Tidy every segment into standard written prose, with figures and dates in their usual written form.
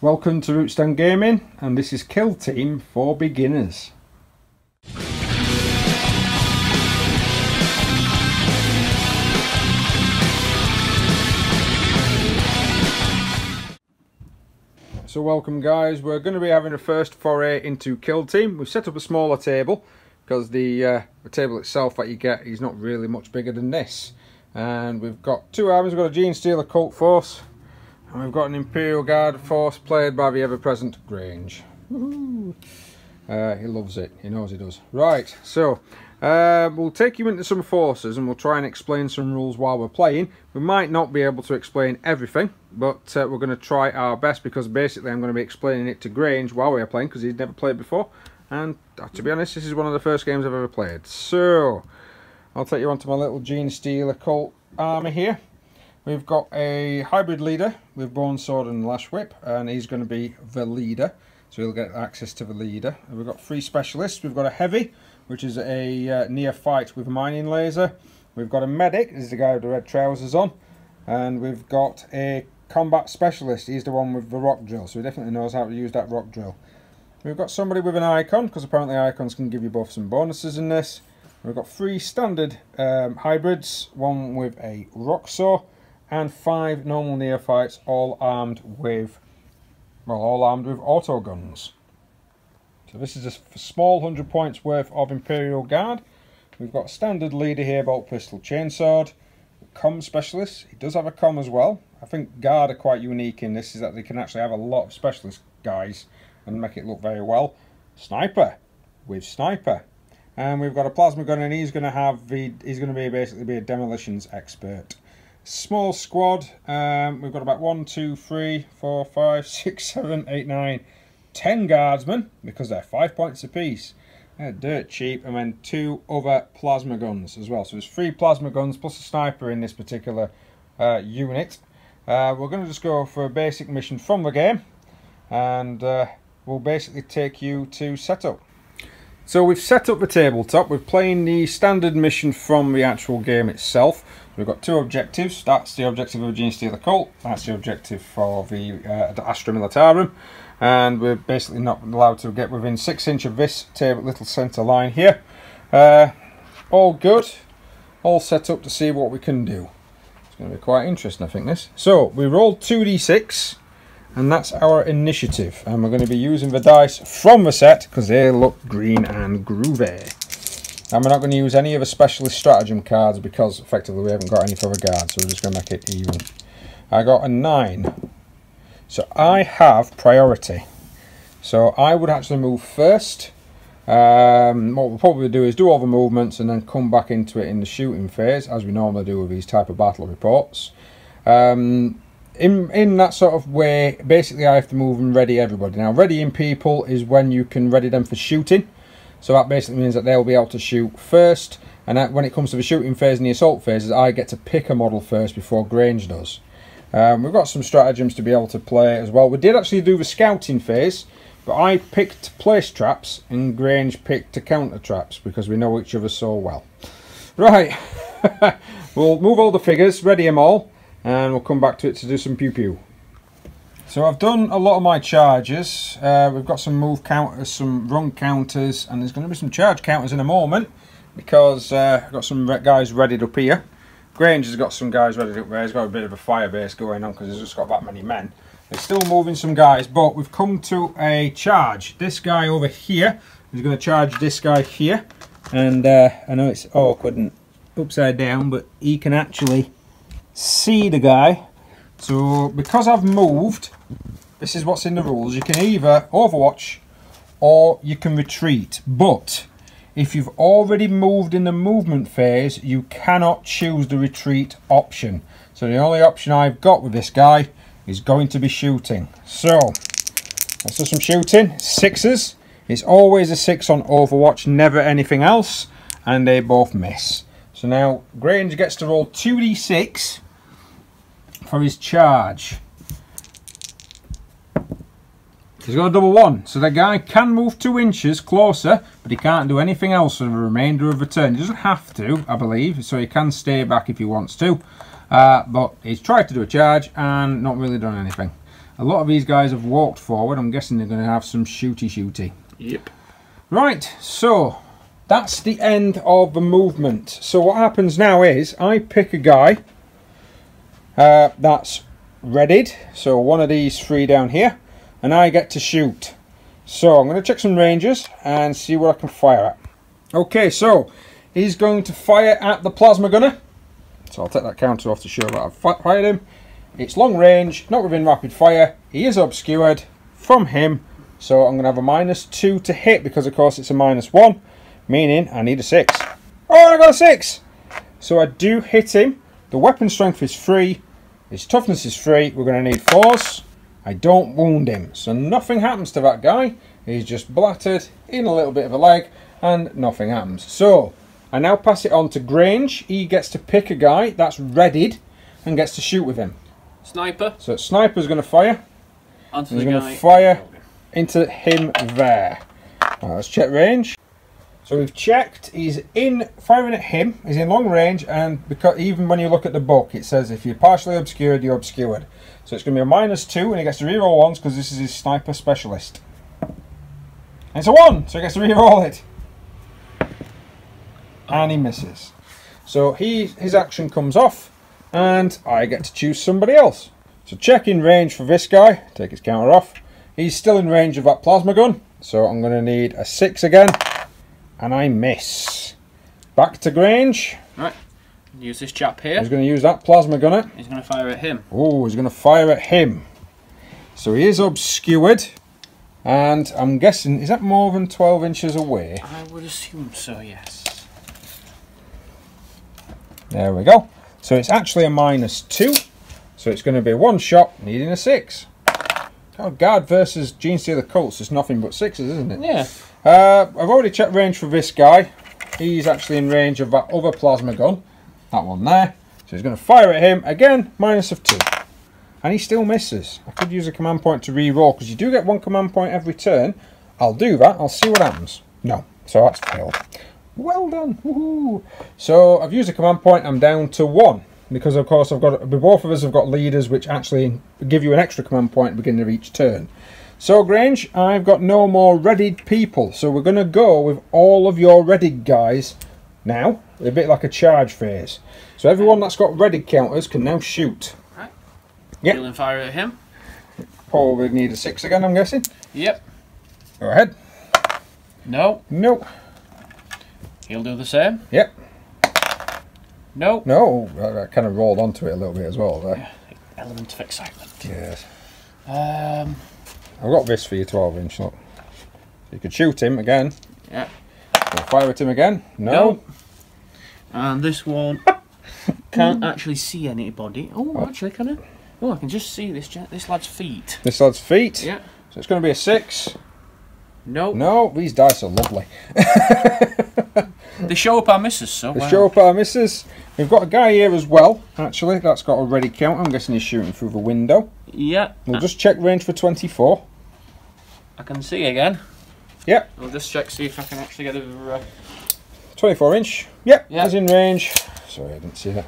Welcome to Rootstem Gaming, and this is Kill Team for Beginners. So welcome guys, we're going to be having a first foray into Kill Team. We've set up a smaller table because the table itself that you get is not really much bigger than this. And we've got two armies. We've got a Genestealer Cult force, and we've got an Imperial Guard force played by the ever-present Grange. He loves it, he knows he does. Right, so we'll take you into some forces and we'll try and explain some rules while we're playing. We might not be able to explain everything, but we're going to try our best, because basically I'm going to be explaining it to Grange while we're playing, because he's never played before. And to be honest, this is one of the first games I've ever played. So I'll take you onto my little Genestealer Cult army here. We've got a hybrid leader with bone sword and lash whip, and he's going to be the leader, so he'll get access to the leader. And we've got three specialists. We've got a heavy, which is a neophyte with a mining laser. We've got a medic, this is the guy with the red trousers on, and we've got a combat specialist. He's the one with the rock drill, so he definitely knows how to use that rock drill. We've got somebody with an icon, because apparently icons can give you both some bonuses in this. We've got three standard hybrids, one with a rock saw, and five normal neophytes, all armed with auto guns. So this is a small 100 points worth of Imperial Guard. We've got a standard leader here, bolt pistol, chainsword. Comm specialist, he does have a comm as well. I think Guard are quite unique in this, is that they can actually have a lot of specialist guys and make it look very well. Sniper with sniper. And we've got a plasma gun, and he's going to basically be a demolitions expert. Small squad. We've got about 1, 2, 3, 4, 5, 6, 7, 8, 9, 10 guardsmen, because they're 5 points apiece. They're dirt cheap, and then 2 other plasma guns as well. So there's 3 plasma guns plus a sniper in this particular unit. We're going to just go for a basic mission from the game, and we'll basically take you to setup. So we've set up the tabletop. We're playing the standard mission from the actual game itself. We've got 2 objectives. That's the objective of Genestealer Cult. That's the objective for the Astra Militarum. And we're basically not allowed to get within 6 inches of this little centre line here. All good. All set up to see what we can do. It's going to be quite interesting, I think, this. So we rolled 2d6. And that's our initiative, and we're going to be using the dice from the set because they look green and groovy. And we're not going to use any of the specialist stratagem cards because effectively we haven't got any for the guard, so we're just going to make it even. I got a 9, so I have priority, so I would actually move first. What we'll probably do is do all the movements and then come back into it in the shooting phase, as we normally do with these type of battle reports. In that sort of way, basically I have to move and ready everybody. Now, readying people is when you can ready them for shooting. So that basically means that they'll be able to shoot first. And that, when it comes to the shooting phase and the assault phases, I get to pick a model first before Grange does. We've got some stratagems to be able to play as well. We did actually do the scouting phase, but I picked place traps and Grange picked to counter traps because we know each other so well. Right, we'll move all the figures, ready them all, and we'll come back to it to do some pew-pew. So I've done a lot of my charges. We've got some move counters, some run counters, and there's going to be some charge counters in a moment because I've got some guys readied up here. Grange has got some guys readied up there. He's got a bit of a fire base going on because he's just got that many men. They're still moving some guys, but we've come to a charge. This guy over here is going to charge this guy here, and I know it's awkward and upside down, but he can actually see the guy. So because I've moved, this is what's in the rules. You can either overwatch or you can retreat, but if you've already moved in the movement phase, you cannot choose the retreat option. So the only option I've got with this guy is going to be shooting. So let's do some shooting. 6s. It's always a 6 on overwatch, never anything else, and they both miss. So now Grange gets to roll 2d6 for his charge. He's got a double 1, so the guy can move 2 inches closer, but he can't do anything else for the remainder of the turn. He doesn't have to, I believe, so he can stay back if he wants to. But he's tried to do a charge and not really done anything. A lot of these guys have walked forward. I'm guessing they're going to have some shooty. Yep. Right, so that's the end of the movement. So what happens now is I pick a guy that's readied. So one of these three down here, and I get to shoot. So I'm going to check some ranges and see what I can fire at. Okay, so he's going to fire at the plasma gunner. So I'll take that counter off to show that I've fired him. It's long range, not within rapid fire. He is obscured from him. So I'm going to have a -2 to hit because of course it's a -1. Meaning I need a 6. Oh, I got a 6! So I do hit him. The weapon strength is 3. His toughness is 3. We're going to need 4s. I don't wound him. So nothing happens to that guy. He's just blattered in a little bit of a leg and nothing happens. So I now pass it on to Grange. He gets to pick a guy that's readied and gets to shoot with him. Sniper. So Sniper's going to fire. Onto He's the going guy. to fire into him there. Right, let's check range. So we've checked, he's in firing at him, he's in long range, and because even when you look at the book it says if you're partially obscured, you're obscured. So it's going to be a -2 and he gets to reroll ones because this is his sniper specialist. And it's a 1, so he gets to reroll it. And he misses. So his action comes off and I get to choose somebody else. So check in range for this guy, take his counter off. He's still in range of that plasma gun, so I'm going to need a 6 again. And I miss. Back to Grange. Right. Use this chap here. He's going to use that plasma gunner. He's going to fire at him. Oh, he's going to fire at him. So he is obscured. And I'm guessing, is that more than 12 inches away? I would assume so, yes. There we go. So it's actually a -2. So it's going to be one shot, needing a 6. Oh, guard versus Genestealer Cults is nothing but 6s, isn't it? Yeah. I've already checked range for this guy. He's actually in range of that other plasma gun. That one there. So he's going to fire at him. Again, -2. And he still misses. I could use a command point to re-roll because you do get 1 command point every turn. I'll do that. I'll see what happens. No. So that's failed. Well done. Woohoo. So I've used a command point. I'm down to 1. Because of course both of us have got leaders which actually give you an extra command point at the beginning of each turn. So Grange, I've got no more readied people, so we're going to go with all of your readied guys now, a bit like a charge phase. So everyone that's got readied counters can now shoot. Right. Yep. He'll fire at him. Probably need a 6 again, I'm guessing. Yep. Go ahead. No. Nope. He'll do the same. Yep. No. No, I kind of rolled onto it a little bit as well there. Yeah, element of excitement. Yes. Um, I've got this for you, 12-inch, look. So you could shoot him again. Yeah. We'll fire at him again. No. And this one can't actually see anybody. Oh, actually, can I? Oh, I can just see this lad's feet. This lad's feet? Yeah. So it's going to be a 6. No. No, these dice are lovely. They show up our misses, so They show up our misses. We've got a guy here as well, actually, that's got a ready count. I'm guessing he's shooting through the window. Yeah. We'll just check range for 24. I can see again. Yep. I'll just check, see if I can actually get a... 24 inch. Yep, yeah. He's in range. Sorry, I didn't see that.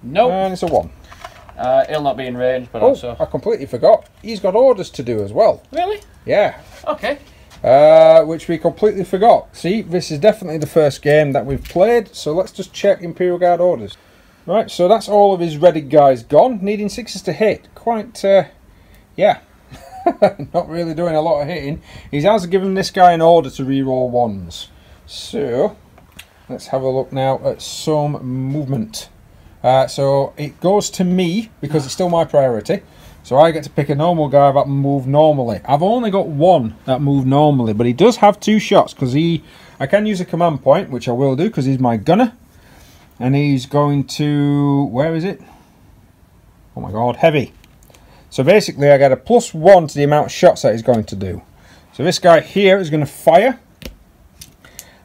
Nope. And it's a 1. He'll not be in range, but also... I completely forgot. He's got orders to do as well. Really? Yeah. Okay. Which we completely forgot. See, this is definitely the first game that we've played, so let's just check Imperial Guard orders. Right, so that's all of his ready guys gone, needing 6s to hit. Quite, yeah, not really doing a lot of hitting. He has given this guy an order to reroll 1s. So, let's have a look now at some movement. So it goes to me, because it's still my priority. So I get to pick a normal guy that move normally. I've only got 1 that move normally, but he does have 2 shots because I can use a command point, which I will do because he's my gunner. And he's going to, where is it? Oh my god, heavy. So basically I get a +1 to the amount of shots that he's going to do. So this guy here is going to fire.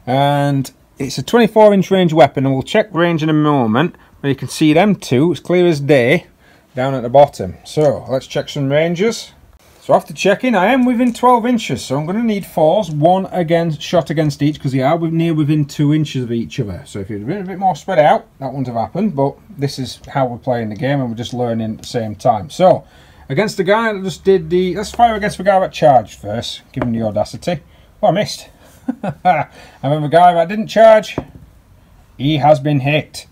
And it's a 24-inch range weapon, and we'll check range in a moment. But you can see them two, it's clear as day, down at the bottom. So let's check some ranges. So after checking, I am within 12 inches, so I'm going to need 4s, one shot against each, because they are near within 2 inches of each other. So if you'd been a bit more spread out, that wouldn't have happened, but this is how we're playing the game, and we're just learning at the same time. So, against the guy that just did the... Let's fire against the guy that charged first, give him the audacity. Oh, I missed. And then the guy that didn't charge, he has been hit.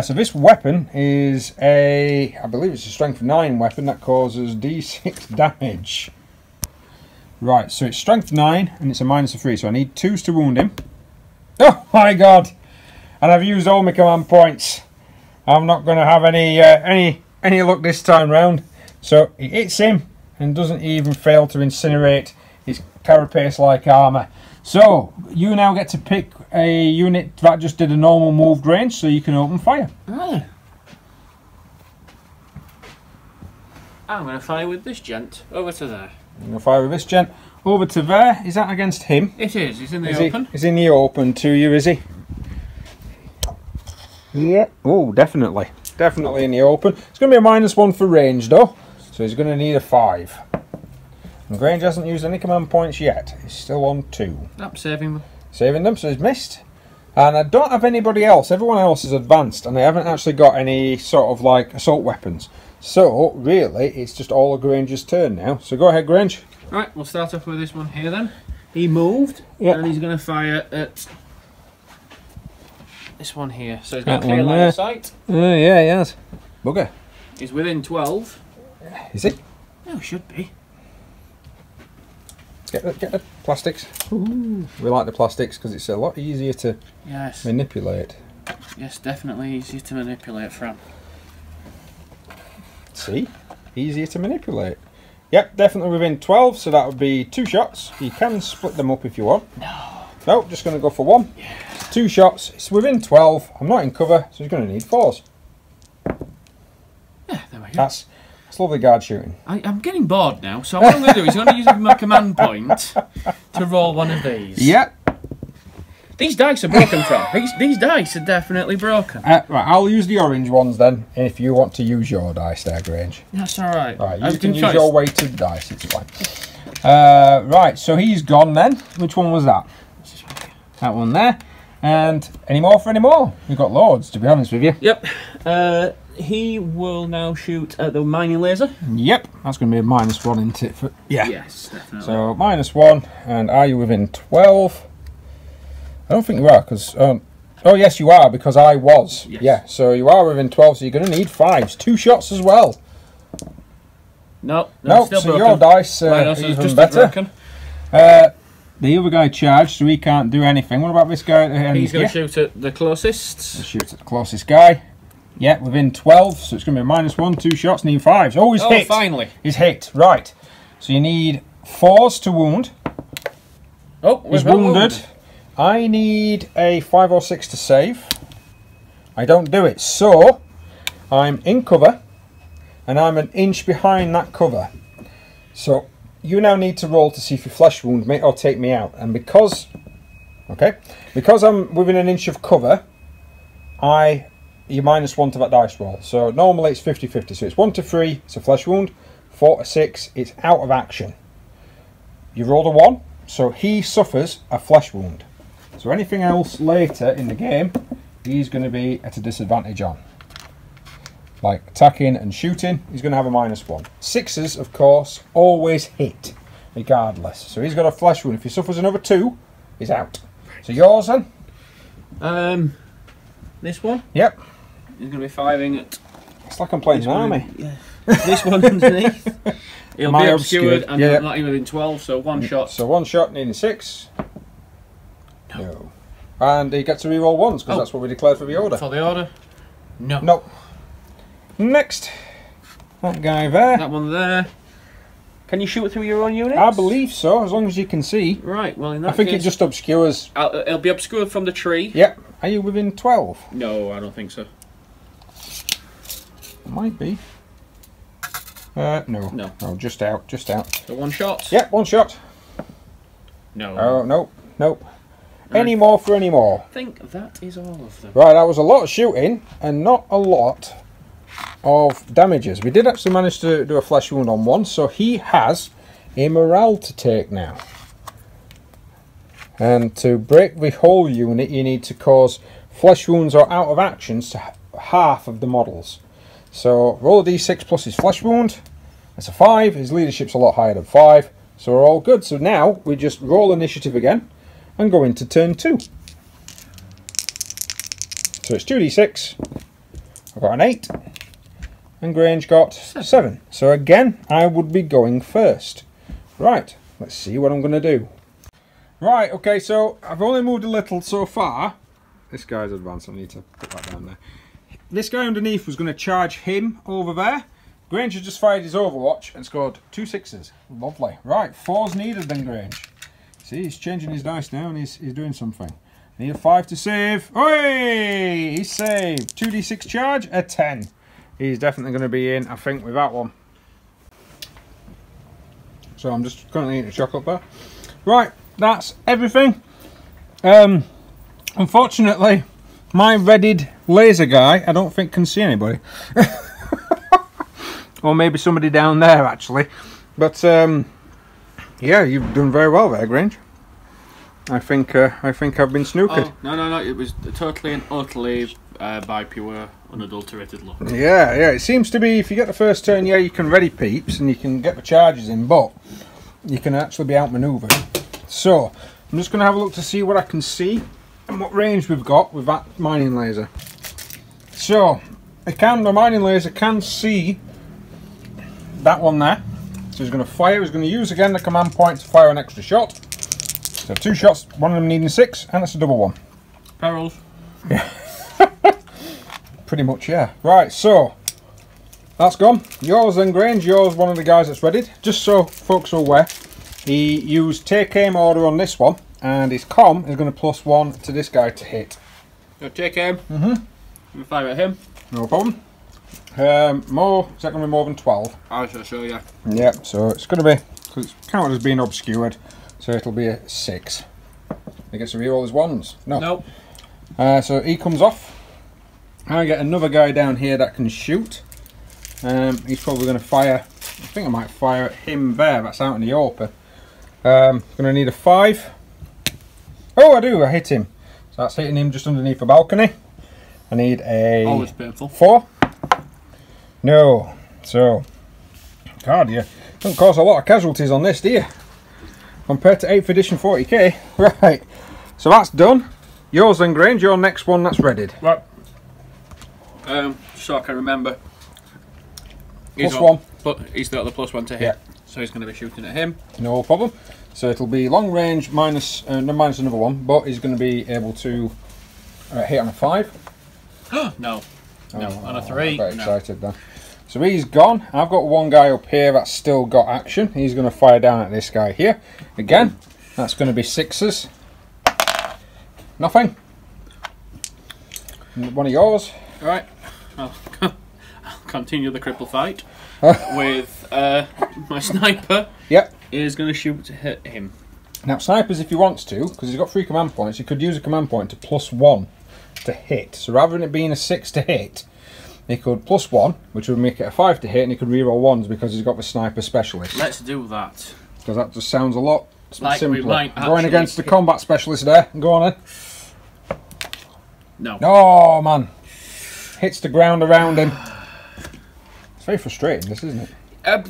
So this weapon is I believe it's a strength 9 weapon that causes D6 damage. Right, so it's strength 9 and it's a -3, so I need 2s to wound him. Oh my god! And I've used all my command points. I'm not going to have any luck this time round. So he hits him and doesn't even fail to incinerate his carapace-like armour. So, you now get to pick a unit that just did a normal moved range, so you can open fire. Oh. I'm going to fire with this gent over to there. I'm going to fire with this gent over to there. Is that against him? It is. He's in the open. He's in the open to you, is he? Yeah. Oh, definitely. Definitely in the open. It's going to be a -1 for range, though. So he's going to need a 5. And Grange hasn't used any command points yet. He's still on 2. I'm saving them. Saving them, so he's missed. And I don't have anybody else. Everyone else is advanced, and they haven't actually got any sort of like assault weapons. So, really, it's just all of Grange's turn now. So go ahead, Grange. Right, we'll start off with this one here then. He moved, and he's going to fire at this one here. So he's got a clear line of sight. Yeah, he has. Bugger. He's within 12. Is he? No, he should be. Get the plastics. Ooh. We like the plastics because it's a lot easier to manipulate. Yes, definitely easier to manipulate from. See? Easier to manipulate. Yep, definitely within 12, so that would be 2 shots. You can split them up if you want. No, just going to go for 1. Yes. 2 shots. It's within 12. I'm not in cover, so he's going to need 4s. Yeah, there we go. That's lovely guard shooting. I'm getting bored now, so what I'm going to do is I'm going to use my command point to roll one of these. Yep. These dice are broken, from. These dice are definitely broken. Right, I'll use the orange ones then, if you want to use your dice there, Grange. That's alright. Right, you can use your weighted dice, it's fine. Right, so he's gone then. Which one was that? That one there. And any more for any more? We've got loads, to be honest with you. Yep. He will now shoot at the mining laser. Yep, that's going to be a -1, isn't it? Yeah. Yes, definitely. So -1, and are you within 12? I don't think you are, because... oh, yes, you are, because I was. Yes. Yeah, so you are within 12, so you're going to need 5s. 2 shots as well. No, so broken. Your dice are even better. The other guy charged, so he can't do anything. What about this guy? He's going to shoot at the closest. Let's shoot at the closest guy. Yeah, within 12, so it's going to be a -1, 2 shots, need 5s. Oh, he's hit. Oh, finally. He's hit, right. So you need 4s to wound. Oh, he's wounded. I need a 5 or 6 to save. I don't do it, so I'm in cover, and I'm an inch behind that cover. So you now need to roll to see if you flesh wound me or take me out. And because I'm within an inch of cover, you're -1 to that dice roll. So normally it's 50-50. So it's 1 to 3, it's a flesh wound. 4 to 6, it's out of action. You rolled a 1, so he suffers a flesh wound. So anything else later in the game, he's going to be at a disadvantage on. Like attacking and shooting, he's going to have a -1. 6s, of course, always hit, regardless. So he's got a flesh wound. If he suffers another 2, he's out. So yours then? This one? Yep. He's going to be firing at... It's like I'm playing an army. Yeah. This one underneath. He'll be obscured and not even within 12, so 1 shot. So 1 shot, needing 6. No. And he gets to reroll 1s, because that's what we declared for the order. For the order? No. Nope. Next. That guy there. That one there. Can you shoot through your own units? I believe so, as long as you can see. Right, well in that I think it just obscures. It'll be obscured from the tree. Yep. Are you within 12? No, I don't think so. Might be. No. No. No, just out, just out. So 1 shot? Yep, 1 shot. No. Oh, nope, nope. Any more for any more? I think that is all of them. Right, that was a lot of shooting and not a lot of damages. We did actually manage to do a flesh wound on one, so he has a morale to take now. And to break the whole unit, you need to cause flesh wounds or out of actions to half of the models. So roll a d6 plus his flesh wound. That's a 5. His leadership's a lot higher than 5. So we're all good. So now we just roll initiative again and go into turn 2. So it's 2d6. I've got an 8. And Grange got 7. So again, I would be going first. Right, let's see what I'm going to do. Right, okay, so I've only moved a little so far. This guy's advanced, I need to put that down there. This guy underneath was going to charge him over there. Grange has just fired his Overwatch and scored 2 6s. Lovely. Right, 4's needed then, Grange. See, he's changing his dice now and he's doing something. Need a 5 to save. Oi! He's saved. 2d6 charge, a 10. He's definitely going to be in, I think, with that one. So I'm just currently eating a chocolate bar. Right, that's everything. Unfortunately, my readied laser guy, I don't think can see anybody. Or maybe somebody down there, actually. But, yeah, you've done very well there, Grange. I think I've been snookered. Oh, no, it was totally and utterly by pure, unadulterated luck. Yeah, it seems to be, if you get the first turn, yeah, you can ready peeps and you can get the charges in, but you can actually be outmaneuvered. So, I'm just going to have a look to see what I can see and what range we've got with that mining laser. So, the mining laser can see that one there. So he's going to fire, he's going to use again the command point to fire an extra shot. So 2 shots, one of them needing 6, and it's a double one. Barrels. Yeah. Pretty much, yeah. Right, so that's gone. Yours then, Grange, yours one of the guys that's readied. Just so folks are aware, he used take aim order on this one, and his comm is going to +1 to this guy to hit. So take aim. You fire at him. No problem. Is that going to be more than 12? I shall show you. Yeah, so it's going to be, because it's counted as being obscured, so it'll be a 6. He gets to reroll his ones. No. Nope. So he comes off. I get another guy down here that can shoot. He's probably going to fire, I think I might fire at him there, that's out in the open. Going to need a 5. Oh, I do, I hit him. So that's hitting him just underneath the balcony. I need a always painful. 4. No. So, God, you don't cause a lot of casualties on this, do you? Compared to 8th edition 40k. Right. So that's done. Yours then, Grange, your next one that's readied. Right. So I can remember. +1. But he's got the +1 to hit. Yeah. So he's going to be shooting at him. No problem. So it'll be long range minus another one, but he's going to be able to hit on a 5. No. No, on a 3. I'm very excited then. So he's gone. I've got one guy up here that's still got action. He's going to fire down at this guy here. Again, that's going to be 6s. Nothing. One of yours. Alright. I'll continue the cripple fight with my sniper. Yep. Is going to shoot to hit him. Now snipers, if he wants to, because he's got 3 command points, he could use a command point to +1 to hit. So rather than it being a 6 to hit, he could +1, which would make it a 5 to hit, and he could reroll 1s because he's got the sniper specialist. Let's do that. Because that just sounds a lot like simpler. Going against the combat specialist there. Go on then. No. Oh man. Hits the ground around him. It's very frustrating, this, isn't it?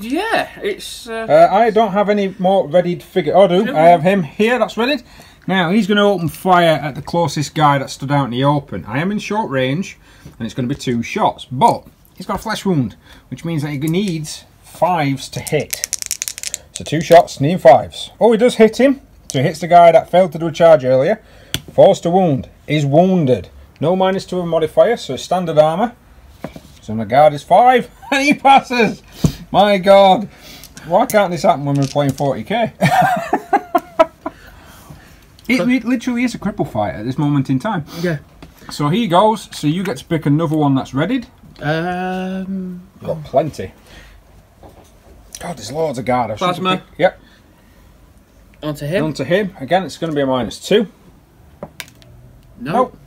Yeah, it's... I don't have any more readied figure. Oh, I do. I have him here, that's readied. Now, he's going to open fire at the closest guy that stood out in the open. I am in short range, and it's going to be 2 shots. But he's got a flesh wound, which means that he needs 5s to hit. So 2 shots, needing 5s. Oh, he does hit him. So he hits the guy that failed to do a charge earlier. 4s to wound. He's wounded. No -2 modifier, so it's standard armour. So my guard is 5, and he passes. My God. Why can't this happen when we're playing 40k? It literally is a cripple fight at this moment in time. Yeah. So he goes, so you get to pick another one that's readied. You've got plenty. God, there's loads of guard. Plasma. Yep. Onto him. Onto him. Again, it's going to be a -2. No. Nope.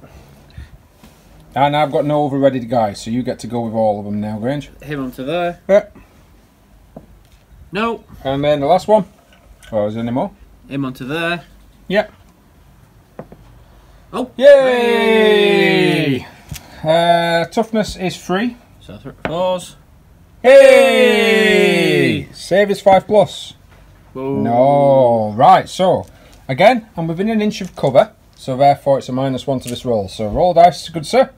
And I've got no over-readied guys, so you get to go with all of them now, Grange. Him onto there. Yep. No. And then the last one. Oh, is there any more? Him onto there. Yep. Oh. Yay! Toughness is 3. So 4s. Hey! Save is 5+. Whoa. No. Right, so, again, I'm within an inch of cover, so therefore it's a -1 to this roll. So roll dice, good sir.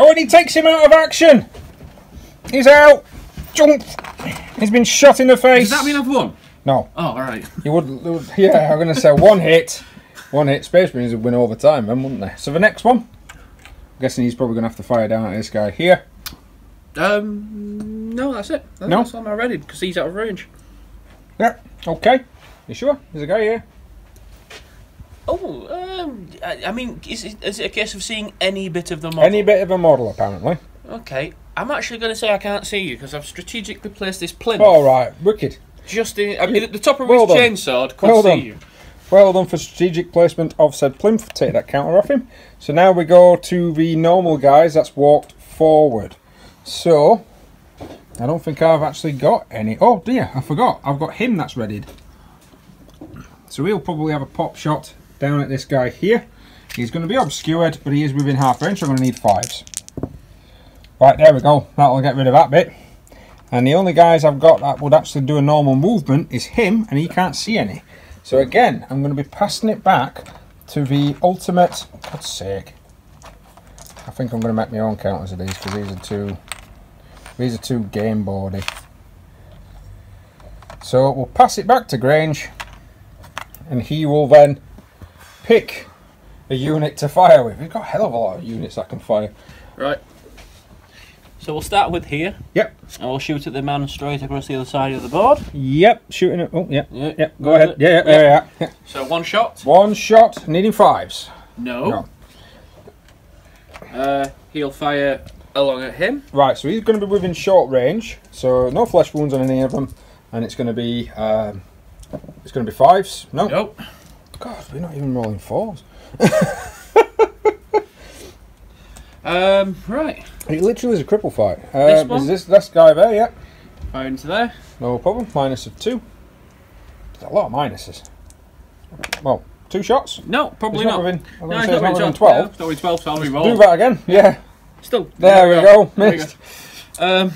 Oh, and he takes him out of action! He's out! Jump! He's been shot in the face! Does that mean I've won? No. Oh, alright. You would, yeah, I'm going to say one hit. One hit. Space Marines would win over time then, wouldn't they? So the next one, I'm guessing he's probably going to have to fire down at this guy here. No, that's it. That's all I'm ready, because he's out of range. Yeah, okay. You sure? There's a guy here. Oh, I mean, is it a case of seeing any bit of the model? Any bit of a model, apparently. Okay. I'm actually going to say I can't see you, because I've strategically placed this plinth. All right, wicked. Just in, I mean, at the top of Well his done. chainsword, could Well see done. you. Well done for strategic placement of said plinth. Take that counter off him. So now we go to the normal guys that's walked forward. So, I don't think I've actually got any. Oh dear, I forgot. I've got him that's readied. So he'll probably have a pop shot down at this guy here. He's going to be obscured, but he is within half range, so I'm going to need 5s. Right, there we go. That'll get rid of that bit. And the only guys I've got that would actually do a normal movement is him, and he can't see any. So again, I'm going to be passing it back to the ultimate. God's sake! I think I'm going to make my own counters of these because these are too game boardy. So we'll pass it back to Grange, and he will then pick a unit to fire with. We've got a hell of a lot of units I can fire. Right. So we'll start with here. Yep. And we'll shoot at the man straight across the other side of the board. Yep. Shooting it. Oh, yeah. Yeah. Yep. Go ahead. Yeah. Yeah. So one shot. One shot. Needing 5s. No. He'll fire along at him. Right. So he's going to be within short range. So no flesh wounds on any of them, and it's going to be 5s. No. Nope. God, we're not even rolling 4s. Right. It literally is a cripple fight. This one? Is this guy there? Yeah. Fire into there. No problem. -2. There's a lot of minuses. Well, 2 shots. No, probably It's not. Within, I'm No, going to he's say it's not within 12. 12. Yeah, it's not within 12, so I'll re-roll. Do that again. Yeah. Still. There we go. There we Missed. go.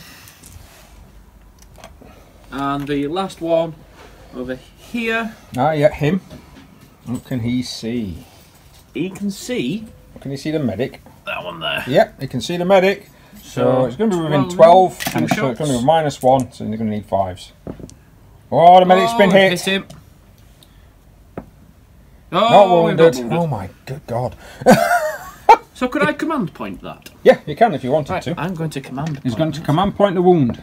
And the last one over here. Ah, yeah, him. What can he see? He can see Can he see the medic? that one there. Yep, he can see the medic. So it's going to be within 12, 12, two and so it's going to be shots. -1, so you're going to need 5s. Oh, the medic's been hit. Him. Not Oh, wounded. wounded. Oh my good God. So could I command point that? Yeah, you can if you wanted Right, to. I'm going to command point. He's going to command point the wound.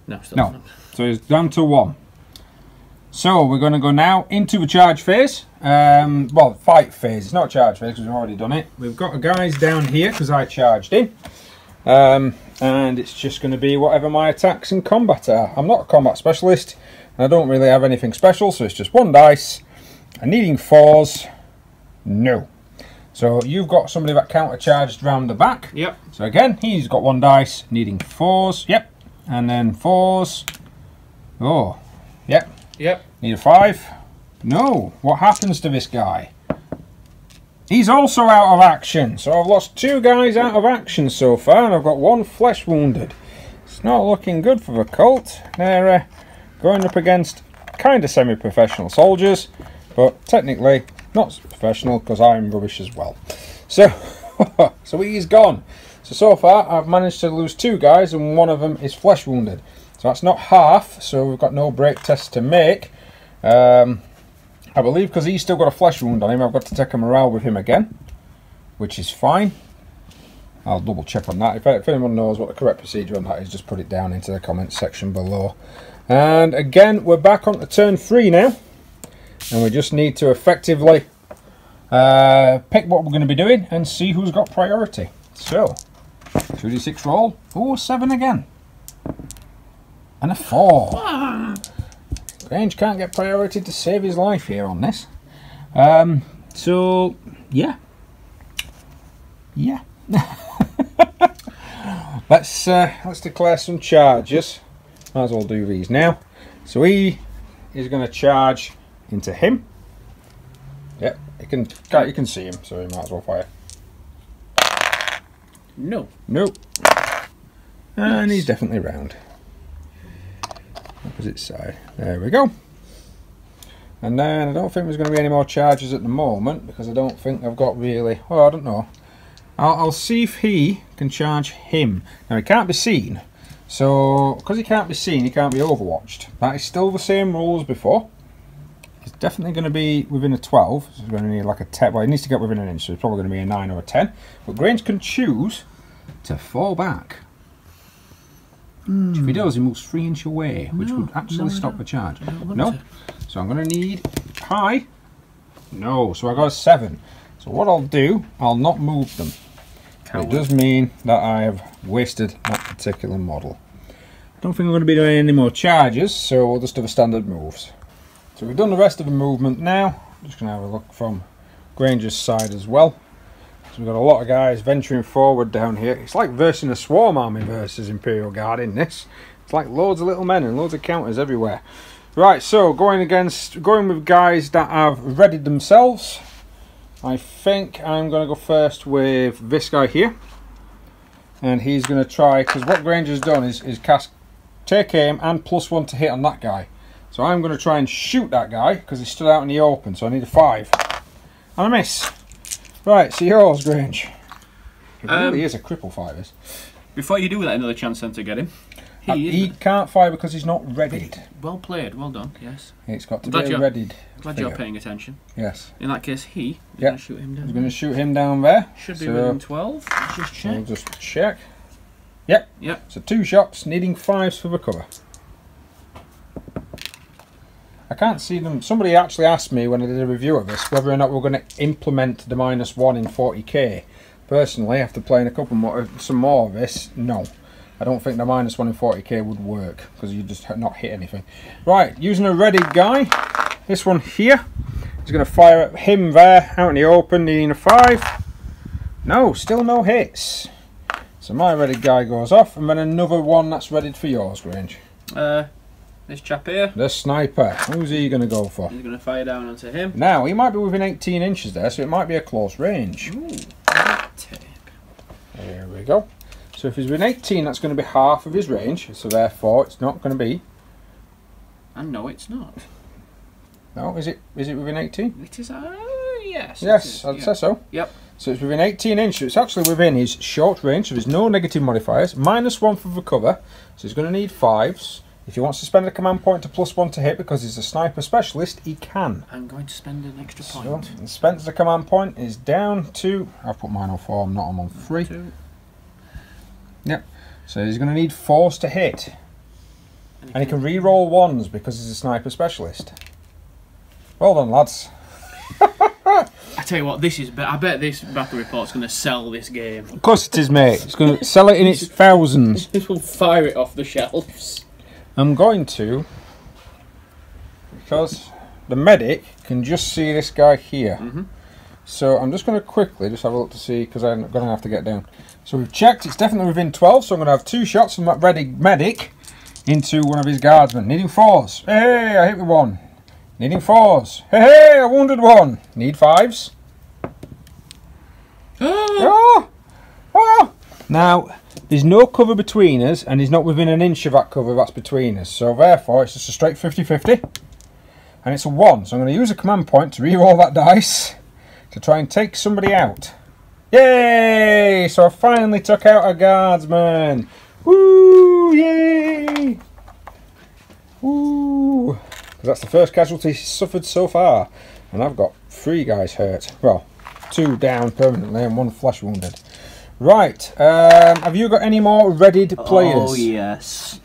No, still No. not. So he's down to 1. So we're going to go now into the charge phase. Well, fight phase. It's not charge phase because we've already done it. We've got the guys down here because I charged in. And it's just going to be whatever my attacks in combat are. I'm not a combat specialist. And I don't really have anything special, so it's just 1 dice. And needing 4s. No. So you've got somebody that counter-charged round the back. Yep. So again, he's got 1 dice, needing 4s. Yep. And then 4s. Oh. Yep. Yep. Need a 5. No. What happens to this guy? He's also out of action. So I've lost 2 guys out of action so far, and I've got 1 flesh wounded. It's not looking good for the cult. They're going up against kind of semi-professional soldiers, but technically not professional because I'm rubbish as well. So, so he's gone. So far I've managed to lose 2 guys, and 1 of them is flesh wounded. So that's not half, so we've got no break test to make. I believe because he's still got a flesh wound on him, I've got to take a morale with him again, which is fine. I'll double check on that. If anyone knows what the correct procedure on that is, just put it down into the comments section below. And again, we're back on to turn 3 now, and we just need to effectively pick what we're going to be doing and see who's got priority. So, 2d6 roll. Oh, 7 again. And a 4. Grange can't get priority to save his life here on this. So, yeah. Yeah. Let's declare some charges. Might as well do these now. So he is going to charge into him. Yep, you can see him, so he might as well fire. No. Nope. And he's definitely round. Opposite side. There we go. And then I don't think there's going to be any more charges at the moment, because I don't think I've got really... Well, I don't know. I'll see if he can charge him. Now, he can't be seen. So, because he can't be seen, he can't be overwatched. That is still the same rule as before. He's definitely going to be within a 12. So he's going to need like a 10. Well, he needs to get within an inch, so he's probably going to be a 9 or a 10. But Grange can choose to fall back. Which if he does, he moves 3 inches away, which would actually stop the charge. No. So I'm going to need high. No, so I got a 7. So what I'll do, I'll not move them. It does mean that I have wasted that particular model. I don't think I'm going to be doing any more charges, so we'll just do the standard moves. So we've done the rest of the movement now. I'm just going to have a look from Granger's side as well. So we've got a lot of guys venturing forward down here. It's like versing a swarm army versus Imperial Guard in this. It's like loads of little men and loads of counters everywhere. Right, so going with guys that have readied themselves. I think I'm going to go first with this guy here. And he's going to try, because what Granger's done is cast take aim and +1 to hit on that guy. So I'm going to try and shoot that guy, because he stood out in the open, so I need a 5. And I miss. Right, so yours, Grange. It really is a cripple 5. Before you do that, another chance then to get him. He can't fire because he's not readied. Well played, well done, yes. It's got to be readied. Glad you're paying attention. Yes. In that case, he's going to shoot him down. He's going to shoot him down there. Should be within 12. Let's just check. We'll just check. Yep. Yep. So 2 shots, needing 5s for the cover. I can't see them. Somebody actually asked me when I did a review of this whether or not we're going to implement the -1 in 40k. Personally, after playing a couple more, some more of this, no. I don't think the -1 in 40k would work because you just not hit anything. Right, using a ready guy. This one here is going to fire at him there out in the open, needing a 5. No, still no hits. So my ready guy goes off, and then another one that's readied for yours, Grange. This chap here. The sniper. Who's he going to go for? He's going to fire down onto him. Now, he might be within 18 inches there, so it might be a close range. Ooh, tape. There we go. So if he's within 18, that's going to be half of his range, so therefore it's not going to be... And no, it's not. No, is it within 18? It is, yes. Yes, I'd say so. Yep. So it's within 18 inches. It's actually within his short range, so there's no negative modifiers. -1 for the cover, so he's going to need 5s. If he wants to spend a command point to +1 to hit because he's a sniper specialist, he can. I'm going to spend an extra point. So, spends the command point is down to... I've put mine on 4, I'm not on 3. 2. Yep. So he's going to need 4s to hit. And he can re-roll 1s because he's a sniper specialist. Well done, lads. I tell you what, this is. I bet this battle report's going to sell this game. Of course it is, mate. It's going to sell it in its thousands. This will fire it off the shelves. I'm going to, because the medic can just see this guy here. So I'm just going to quickly just have a look to see, because I'm going to have to get down. So we've checked, it's definitely within 12, so I'm going to have 2 shots from that ready medic into one of his guardsmen. Needing 4s. Hey, I hit with 1. Needing 4s. Hey, I wounded 1. Need 5s. Oh! Oh! Now, there's no cover between us, and he's not within an inch of that cover that's between us. So therefore, it's just a straight 50-50. And it's a 1. So I'm going to use a command point to re-roll that dice to try and take somebody out. Yay! So I finally took out a guardsman. Woo! Yay! Woo! Because that's the first casualty suffered so far. And I've got 3 guys hurt. Well, 2 down permanently and 1 flesh wounded. Right. Have you got any more readied players? Oh, yes.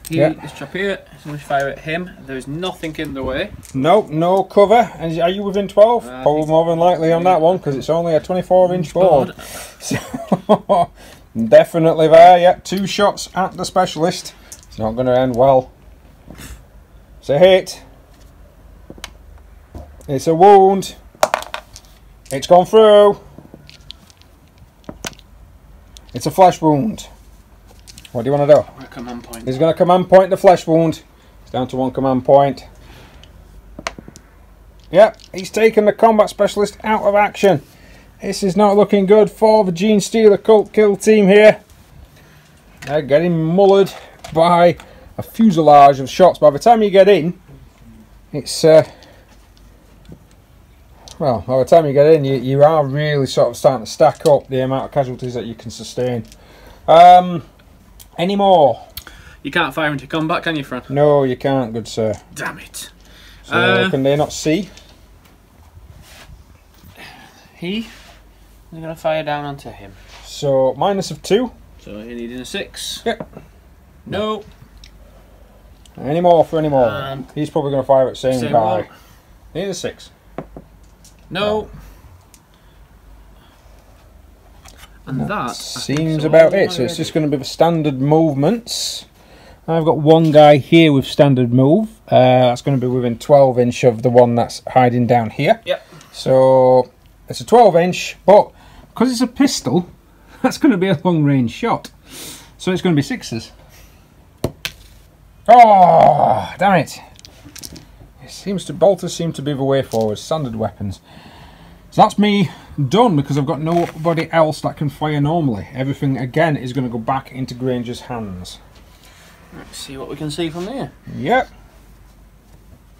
This chap here, so we fire at him. There's nothing in the way. Nope, no cover. And are you within 12? Probably more than likely on that one, because it's only a 24-inch board. So, definitely there, yep. 2 shots at the specialist. It's not going to end well. It's a hit. It's a wound. It's gone through. It's a flesh wound. What do you want to do? A command point. He's going to command point the flesh wound. It's down to 1 command point. Yep, he's taken the combat specialist out of action. This is not looking good for the Genestealer Cult kill team here. They're getting mullered by a fuselage of shots. By the time you get in, it's well, by the time you get in, you are really sort of starting to stack up the amount of casualties that you can sustain. Any more? You can't fire into combat, can you, friend? No, you can't, good sir. Damn it. So can they not see? They're going to fire down onto him. So minus of 2. So he needed a 6. Yep. No. Any more for any more? And he's probably going to fire at the same guy. One. Need a 6. No. And that seems about it. So it's just going to be the standard movements. I've got one guy here with standard move. That's going to be within 12 inch of the one that's hiding down here. Yep. So it's a 12 inch, but because it's a pistol, that's going to be a long range shot. So it's going to be 6s. Oh, damn it. Bolters seem to be the way forward. Standard weapons. So that's me done, because I've got nobody else that can fire normally. Everything again is going to go back into Granger's hands. Let's see what we can see from there. Yep.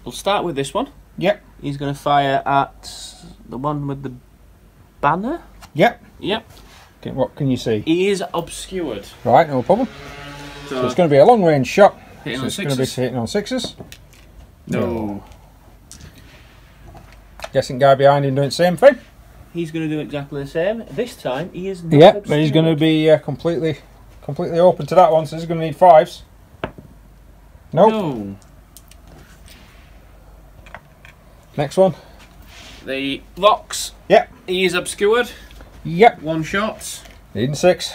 We'll start with this one. Yep. He's going to fire at the one with the banner. Yep. Yep. Okay, what can you see? He is obscured. Right, no problem. So it's going to be a long range shot. Hitting so on it's 6s. going to be hitting on 6s. No. Guessing guy behind him doing the same thing. He's going to do exactly the same. This time he is not Yep, obscured. but he's going to be completely open to that one, so he's going to need 5s. Nope. No. Next one. The Vox. Yep. He is obscured. Yep. 1 shot. Needing 6.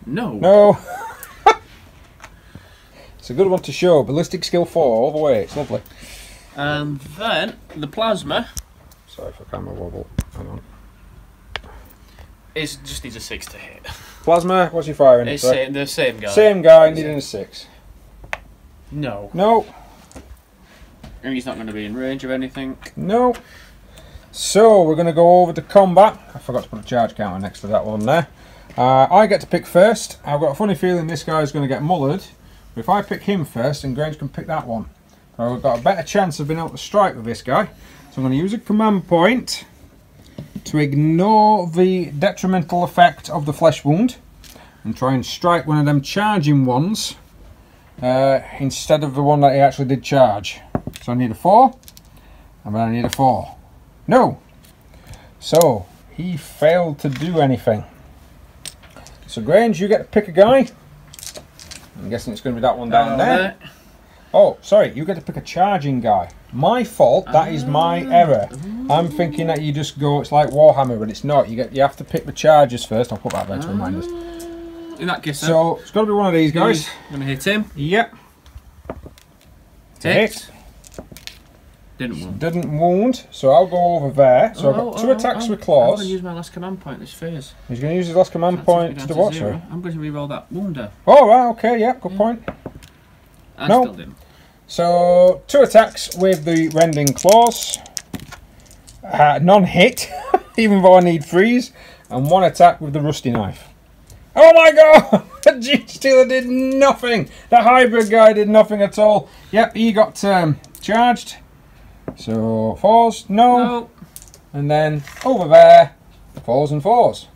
No. No. It's a good one to show. Ballistic skill 4 all the way. It's lovely. And then the plasma. Sorry for camera wobble. Hang on. It just needs a 6 to hit. Plasma, what's he firing? It's the same guy. Same guy, needing a 6. No. No. And he's not going to be in range of anything. No. So we're going to go over to combat. I forgot to put a charge counter next to that one there. I get to pick first. I've got a funny feeling this guy's going to get mullered. But if I pick him first, then Grange can pick that one. So I've got a better chance of being able to strike with this guy. So I'm going to use a command point to ignore the detrimental effect of the flesh wound and try and strike one of them charging ones instead of the one that he actually did charge. So I need a 4, and then I need a 4. No! So he failed to do anything. So Grange, you get to pick a guy. I'm guessing it's going to be that one down there. Oh, sorry, you get to pick a charging guy. My fault, that is my error. I'm thinking that you just go, it's like Warhammer, but it's not. You have to pick the charges first. I'll put that there to remind us. In that case, so it's got to be one of these guys. I'm going to hit him. Yep. Hit. Didn't wound, so I'll go over there. So I've got 2 attacks with claws. I'm going to use my last command point this phase. He's going to use his last command point to watch her. I'm going to reroll that wounder. Oh, right, okay, yep, good point. I still didn't. So 2 attacks with the rending claws. Non-hit, even though I need 3s. And 1 attack with the rusty knife. Oh my god! The Genestealer did nothing! The hybrid guy did nothing at all. Yep, he got charged. So 4s, no. And then over there, 4s and 4s.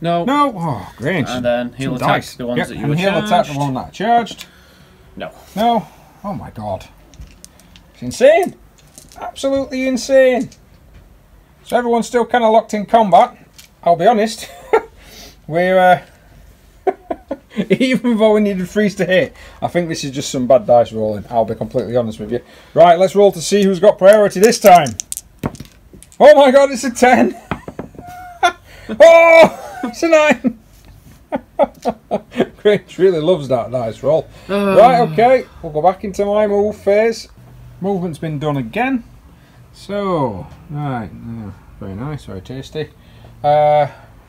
No. No. Oh, great. And then he'll attack the ones that you were charged. And he'll attack the one that I charged. No. No. Oh my god. It's insane. Absolutely insane. So everyone's still kind of locked in combat. I'll be honest. We're even though we needed 3s to hit, I think this is just some bad dice rolling. I'll be completely honest with you. Right, let's roll to see who's got priority this time. Oh my god, it's a 10. Oh, it's a 9. Grange really loves that dice roll. Right, okay, we'll go back into my move phase. Movement's been done again. So, right, very nice, very tasty.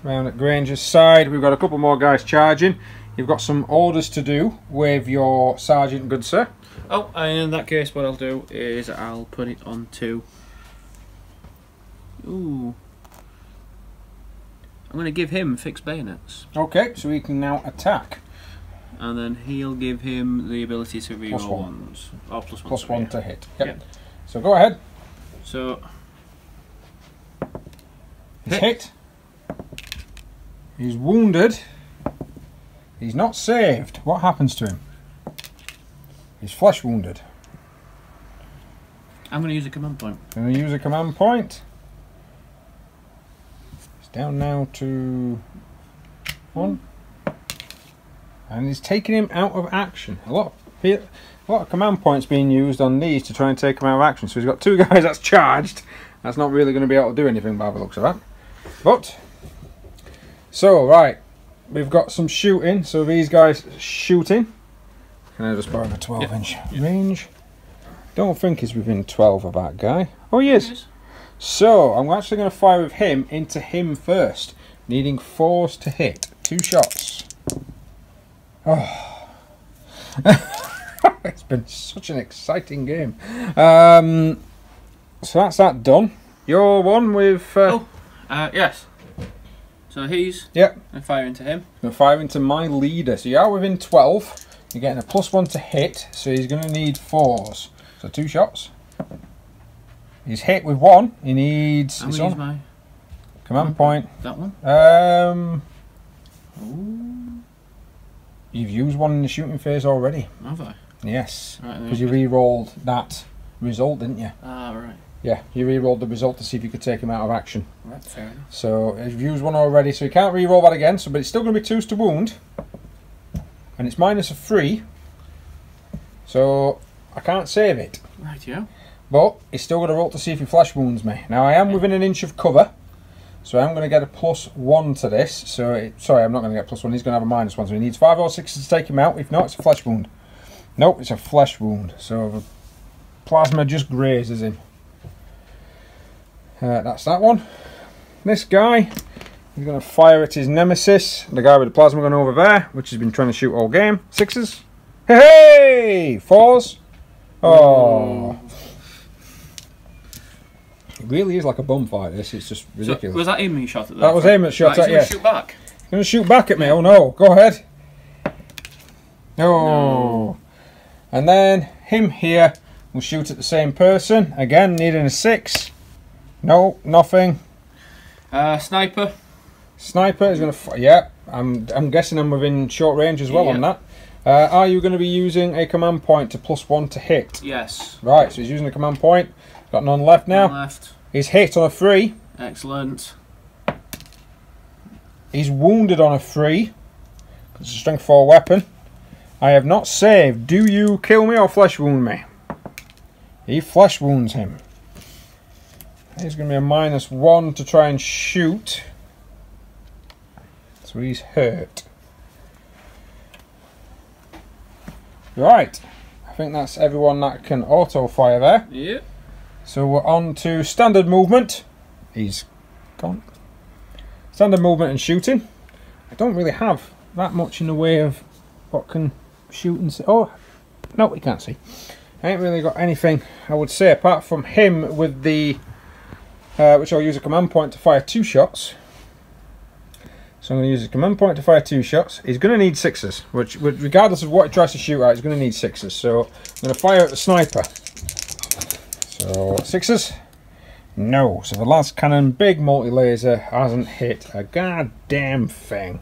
Round at Granger's side, we've got a couple more guys charging. You've got some orders to do with your sergeant, good sir. Oh, and in that case, what I'll do is I'll put it onto. Ooh. I'm going to give him fixed bayonets. Okay, so he can now attack. And then he'll give him the ability to reroll ones. Oh, plus one. Plus one to hit. Yep. Yep. So go ahead. So. He's hit. He's wounded. He's not saved. What happens to him? He's flesh wounded. I'm going to use a command point. Going to use a command point. It's down now to 1. And he's taking him out of action. A lot of command points being used on these to try and take him out of action. So he's got 2 guys that's charged. That's not really going to be able to do anything by the looks of that. But, so, right. We've got some shooting. So these guys shooting. Can I just borrow a 12-inch range? Don't think he's within 12 of that guy. Oh, he is. So, I'm actually going to fire with him into him first. Needing 4s to hit. 2 shots. Oh. It's been such an exciting game. So that's that done. Your one with... yes. So he's... Yep. I'm firing into him. I'm firing into my leader. So you are within 12. You're getting a +1 to hit. So he's going to need 4s. So 2 shots. He's hit with 1. He needs... I'm going to use my... Command point. That one? Ooh. You've used one in the shooting phase already. Have I? Yes. Right, because you re-rolled that result, didn't you? Ah, right. Yeah, you re-rolled the result to see if you could take him out of action. Right, fair enough. So you've used one already, so you can't re-roll that again. So, but it's still going to be 2s to wound, and it's -3. So I can't save it. Right, yeah. But he's still got to roll to see if he flesh wounds me. Now I am within an inch of cover, so I'm going to get a +1 to this. So sorry, I'm not going to get +1. He's going to have a -1. So he needs 5 or 6s to take him out. If not, it's a flesh wound. Nope, it's a flesh wound. So the plasma just grazes him. That's that one. This guy, he's going to fire at his nemesis, the guy with the plasma gun over there, which has been trying to shoot all game. 6s. Hey! 4s. Oh. It really is like a bum fight, this. It's just ridiculous. So, was that aiming shot at that? That was aiming shot at, yeah. Shoot back. He's going to shoot back at me. Oh no. Go ahead. No. And then him here will shoot at the same person. Again, needing a 6. No, nothing. Sniper. Sniper is going to... Yeah, I'm guessing I'm within short range as well on that. Are you going to be using a command point to +1 to hit? Yes. Right, so he's using a command point. Got none left now. None left. He's hit on a 3. Excellent. He's wounded on a 3. It's a strength 4 weapon. I have not saved. Do you kill me or flesh wound me? He flesh wounds him. He's going to be a -1 to try and shoot. So he's hurt. Right. I think that's everyone that can auto-fire there. Yep. So we're on to standard movement. He's gone. Standard movement and shooting. I don't really have that much in the way of what can shoot and see. Oh, no, we can't see. I ain't really got anything, I would say, apart from him with the... which I'll use a command point to fire 2 shots. So I'm going to use a command point to fire 2 shots. He's going to need 6s, which regardless of what he tries to shoot at, he's going to need 6s. So I'm going to fire at the sniper. So 6s. No. So the last cannon, big multi-laser, hasn't hit a goddamn thing.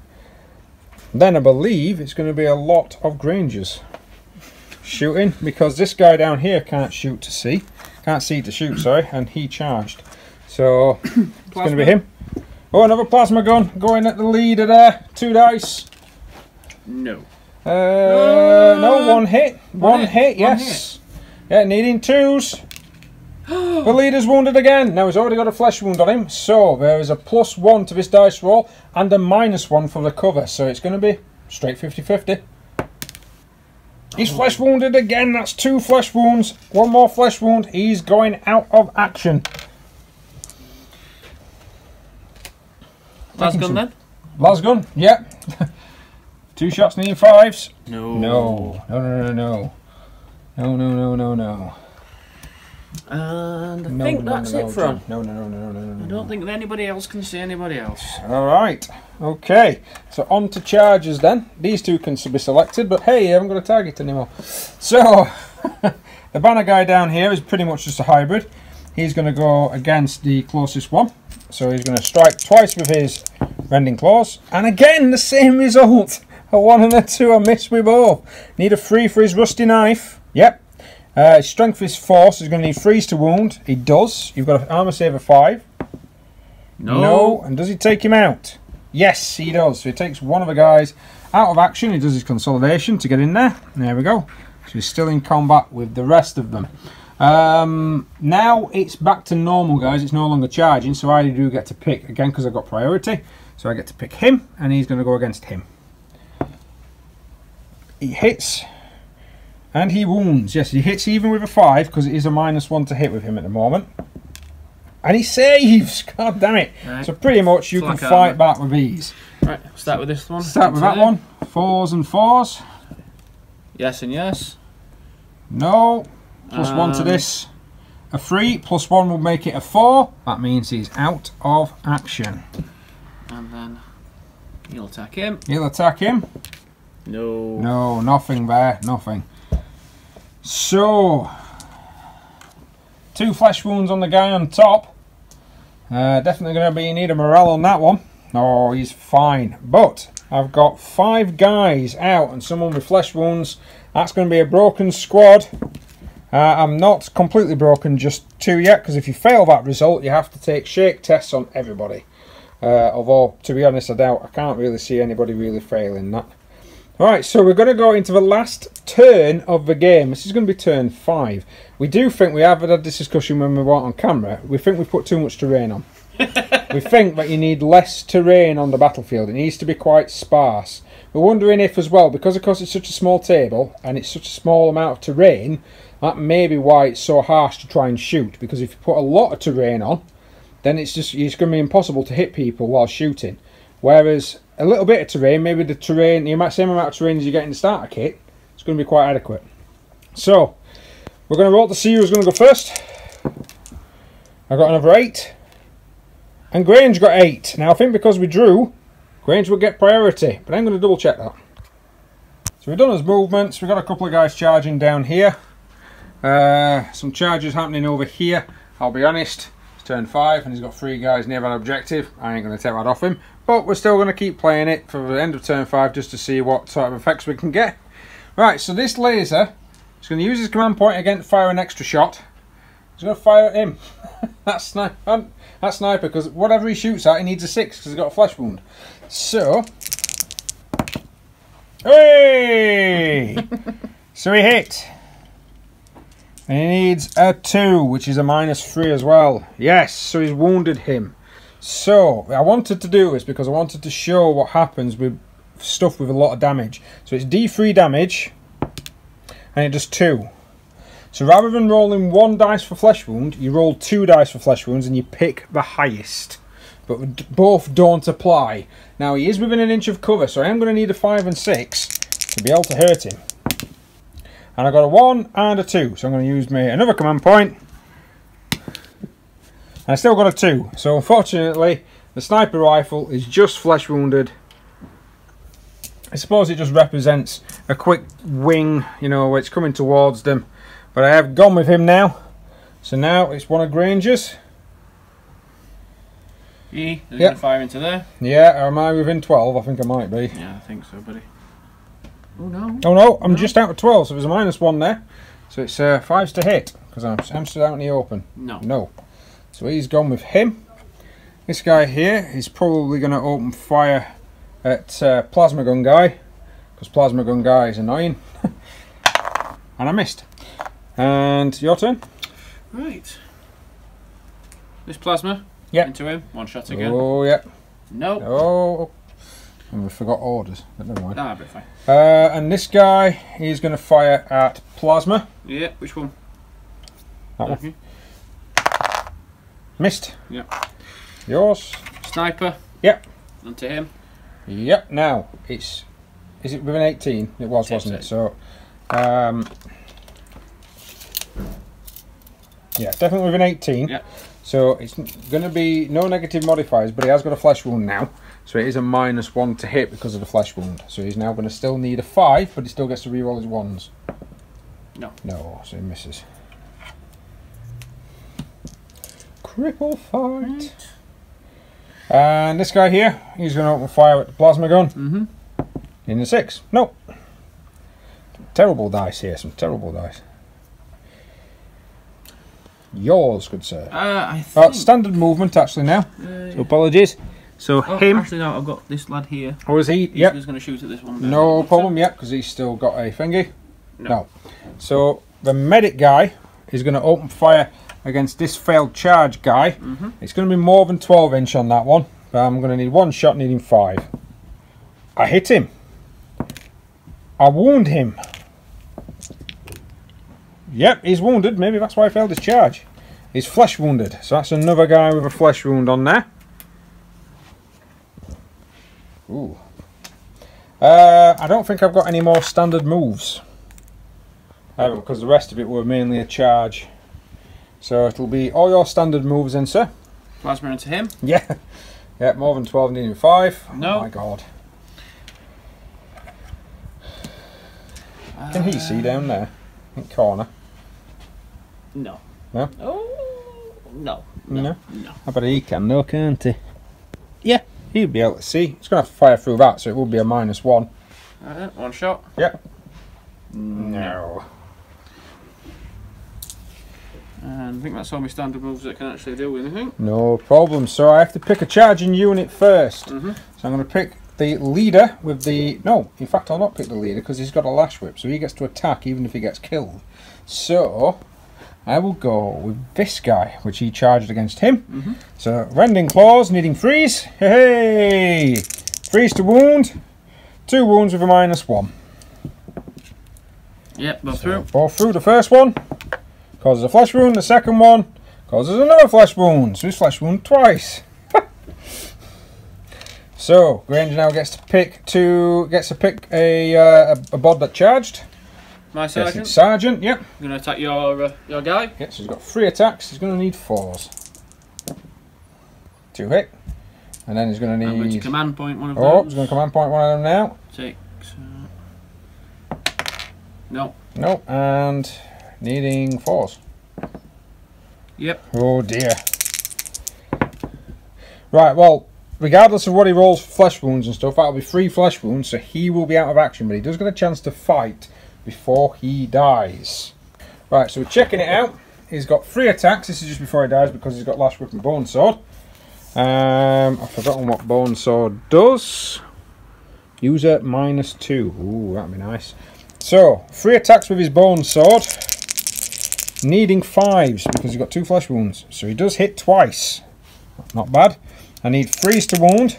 Then I believe it's going to be a lot of Grangers shooting, because this guy down here can't shoot to see. Can't see to shoot, sorry, and he charged. So it's going to be him. Oh, another plasma gun going at the leader there. 2 dice. No. No, 1 hit. One hit, yes. Yeah, needing 2s. The leader's wounded again. Now he's already got a flesh wound on him, so there is a +1 to this dice roll and a -1 for the cover. So it's going to be straight 50-50. He's flesh wounded again. That's 2 flesh wounds. 1 more flesh wound. He's going out of action. Lasgun then? Lasgun, yep. 2 shots needing 5s. No. No. No, no, no, no. No, no, no, no, no. And I think that's it from. No, no, no, no, no, no, no. I don't think anybody else can see anybody else. Alright, okay. So on to charges then. These two can be selected, but hey, I haven't got a target anymore. So, the banner guy down here is pretty much just a hybrid. He's going to go against the closest one. So he's going to strike twice with his rending claws. And again, the same result. A 1 and a 2, I missed with both. Need a 3 for his rusty knife. Yep. His strength is 4, so he's going to need 3s to wound. He does. You've got an armour save of 5. No. No. And does he take him out? Yes, he does. So he takes one of the guys out of action. He does his consolidation to get in there. There we go. So he's still in combat with the rest of them. Now it's back to normal, guys. It's no longer charging, so I do get to pick again because I've got priority. So I get to pick him, and he's going to go against him. He hits, and he wounds. Yes, he hits even with a 5 because it is a -1 to hit with him at the moment. And he saves. God damn it! Right. So pretty much you can fight back with these. Right, start with this one. Start with that one. 4s and 4s. Yes and yes. No. +1 to this. A 3 +1 will make it a 4. That means he's out of action. And then he'll attack him. He'll attack him. No. No, nothing there. Nothing. So, 2 flesh wounds on the guy on top. Definitely going to be in need of morale on that one. Oh, he's fine. But I've got 5 guys out and someone with flesh wounds. That's going to be a broken squad. I'm not completely broken, just 2 yet, because if you fail that result, you have to take shake tests on everybody. Although, to be honest, I can't really see anybody really failing that. Alright, so we're going to go into the last turn of the game. This is going to be turn 5. We do think, we have had this discussion when we weren't on camera, we think we've put too much terrain on. We think that you need less terrain on the battlefield. It needs to be quite sparse. We're wondering if as well, because of course it's such a small table and it's such a small amount of terrain, that may be why it's so harsh to try and shoot. Because if you put a lot of terrain on, then it's going to be impossible to hit people while shooting. Whereas a little bit of terrain, maybe the terrain, the same amount of terrain as you get in the starter kit, it's going to be quite adequate. So, we're going to roll to see who's going to go first. I got another 8. And Grange got 8. Now I think because we drew, Grange will get priority. But I'm going to double check that. So we've done his movements. We've got a couple of guys charging down here. Some charges happening over here. I'll be honest, it's turn 5 and he's got 3 guys near that objective. I ain't going to take that off him. But we're still going to keep playing it for the end of turn 5 just to see what sort of effects we can get. Right, so this laser is going to use his command point again to fire an extra shot. He's going to fire at him. That's sniper, because whatever he shoots at, he needs a 6 because he's got a flesh wound. So, hey! So he hit. And he needs a 2, which is a -3 as well. Yes, so he's wounded him. So, I wanted to do this because I wanted to show what happens with stuff with a lot of damage. So it's D3 damage, and it does 2. So rather than rolling 1 dice for flesh wound, you roll 2 dice for flesh wounds and you pick the highest. But both don't apply. Now he is within an inch of cover, so I am going to need a 5 and 6 to be able to hurt him. And I got a 1 and a 2, so I'm going to use another command point. And I still got a 2, so unfortunately the sniper rifle is just flesh wounded. I suppose it just represents a quick wing, you know, where it's coming towards them. But I have gone with him now. So now it's one of Granger's. Is he going to fire into there? Yeah, am I within 12? I think I might be. Yeah, I think so, buddy. Oh no. Oh no, I'm just out of 12, so there's a -1 there. So it's 5s to hit, because I'm still out in the open. No. No. So he's gone with him. This guy here is probably going to open fire at Plasma Gun Guy, because Plasma Gun Guy is annoying. And I missed. And your turn. Right. This plasma. Yep. Into him. 1 shot again. Oh, yeah. No. Oh. And we forgot orders, but never mind. Ah, but fine. And this guy, he's going to fire at Plasma. Yeah, which one? That one. Missed. Yep. Yours. Sniper. Yep. Onto him. Yep. Now it's. Is it within 18? It was, wasn't it? So. Yeah, definitely within 18. Yep. So it's going to be no negative modifiers, but he has got a flesh wound now. So it is a -1 to hit because of the flesh wound. So he's now going to still need a 5, but he still gets to reroll his 1s. No. No, so he misses. Cripple fight. Right. And this guy here, he's going to open fire with the plasma gun. In the 6. Nope. Terrible dice here, some terrible dice. Yours, good sir. I think... standard movement actually now. So apologies. So him. Actually, no, I've got this lad here. Oh, is he? He's Yep. just going to shoot at this one. No problem yet, because he's still got a thingy. No. So the medic guy is going to open fire against this failed charge guy. It's going to be more than 12-inch on that one. But I'm going to need 1 shot, needing 5. I hit him. I wound him. Yep, he's wounded. Maybe that's why I failed his charge. He's flesh wounded. So that's another guy with a flesh wound on there. Ooh. I don't think I've got any more standard moves. Because the rest of it were mainly a charge. So it'll be all your standard moves then, sir. Plasma into him. Yeah. Yeah, more than 12, needing 5. No. Oh my god. Can he see down there? In the corner? No. No? Oh, no. No? I bet he can, though, can't he? Yeah, he'll be able to see. He's going to have to fire through that, so it will be a -1. Alright, 1 shot. Yep. No. And I think that's all my standard moves that can actually do anything. No problem. So I have to pick a charging unit first. So I'm going to pick the leader with the... No, in fact I'll not pick the leader because he's got a lash whip, so he gets to attack even if he gets killed. So I will go with this guy, which he charged against him. So rending claws, needing freeze. Hey! Freeze to wound. 2 wounds with a -1. Yep, both through. Both through. The first one causes a flesh wound. The second one causes another flesh wound. So he's flesh wound twice. So Granger now gets to pick a bod that charged. My sergeant. Sergeant, yep. I'm going to attack your guy. Yep, so he's got 3 attacks. He's going to need 4s. 2 hit. And then he's going to need... I'm going to command point one of Oh, them. he's going to command point one of them now. 6. No. Nope, and needing 4s. Yep. Oh dear. Right, well, regardless of what he rolls for flesh wounds and stuff, that'll be 3 flesh wounds, so he will be out of action, but he does get a chance to fight before he dies. Right, so we're checking it out. He's got 3 attacks. This is just before he dies because he's got lash whip and bone sword. I've forgotten what bone sword does. User -2. Ooh, that'd be nice. So 3 attacks with his bone sword, needing 5s because he's got 2 flesh wounds. So he does hit twice. Not bad. I need freeze to wound.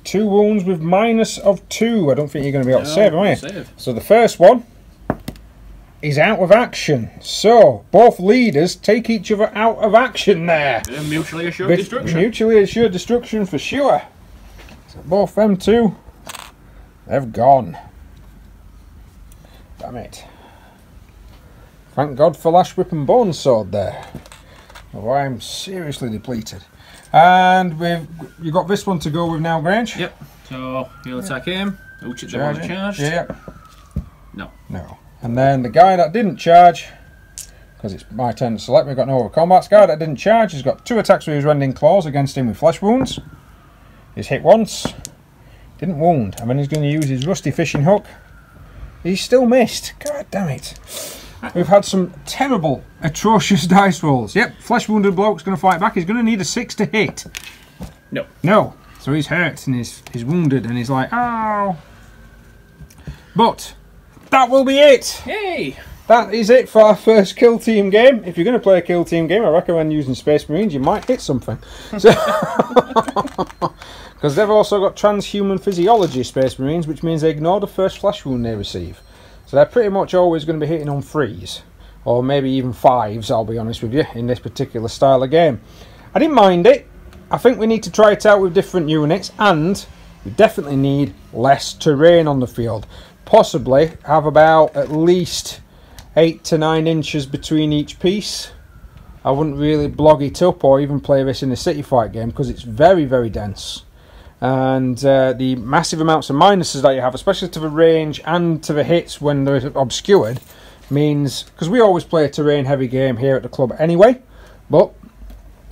2 wounds with -2. I don't think you're going to be able to save him, are you? So the first one is out of action. So both leaders take each other out of action there. Yeah, mutually assured destruction. Mutually assured destruction for sure. So both them two, they've gone. Damn it. Thank God for lash whip and bone sword there. Oh, I'm seriously depleted. And you've got this one to go with now, Grange? Yep. So he'll attack him. Which is charged. Yeah. No. No. And then the guy that didn't charge, because it's my turn to select, we've got no other combats. Guy that didn't charge has got 2 attacks with his rending claws against him with flesh wounds. He's hit once. Didn't wound. And then he's going to use his rusty fishing hook. He's still missed. God damn it. We've had some terrible, atrocious dice rolls. Yep, flesh wounded bloke's going to fight back. He's going to need a 6 to hit. No. No. So he's hurt and he's wounded and he's like, oh. But that will be it. Yay. That is it for our first kill team game. If you're going to play a kill team game, I recommend using Space Marines. You might hit something. Because they've also got transhuman physiology Space Marines, which means they ignore the first flesh wound they receive. So they're pretty much always going to be hitting on 3s. Or maybe even 5s, I'll be honest with you, in this particular style of game. I didn't mind it. I think we need to try it out with different units, and we definitely need less terrain on the field. Possibly have about at least 8 to 9 inches between each piece. I wouldn't really blog it up or even play this in a city fight game because it's very, very dense. And the massive amounts of minuses that you have, especially to the range and to the hits when they're obscured, means, because we always play a terrain heavy game here at the club anyway, but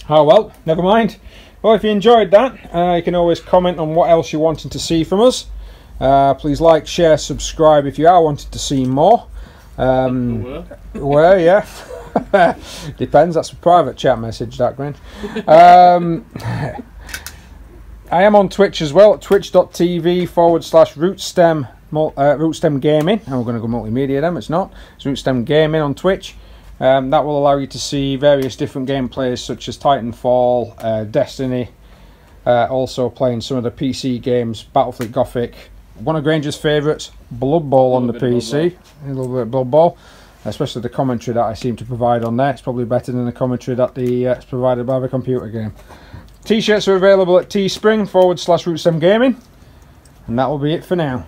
oh well, never mind. Well, if you enjoyed that, you can always comment on what else you're wanting to see from us. Please like, share, subscribe if you are wanting to see more. Where, yeah. Depends, that's a private chat message, that, Grin. I am on Twitch as well, at twitch.tv/Rootstem Gaming. And we're going to go multimedia then, it's not. It's Rootstem Gaming on Twitch. That will allow you to see various different gameplays such as Titanfall, Destiny, also playing some of the PC games, Battlefleet Gothic, one of Granger's favourites, Blood Bowl on the PC. A little bit of Blood Bowl, especially the commentary that I seem to provide on there. It's probably better than the commentary that it's provided by the computer game. T-shirts are available at Teespring /Rootstem Gaming, and that will be it for now.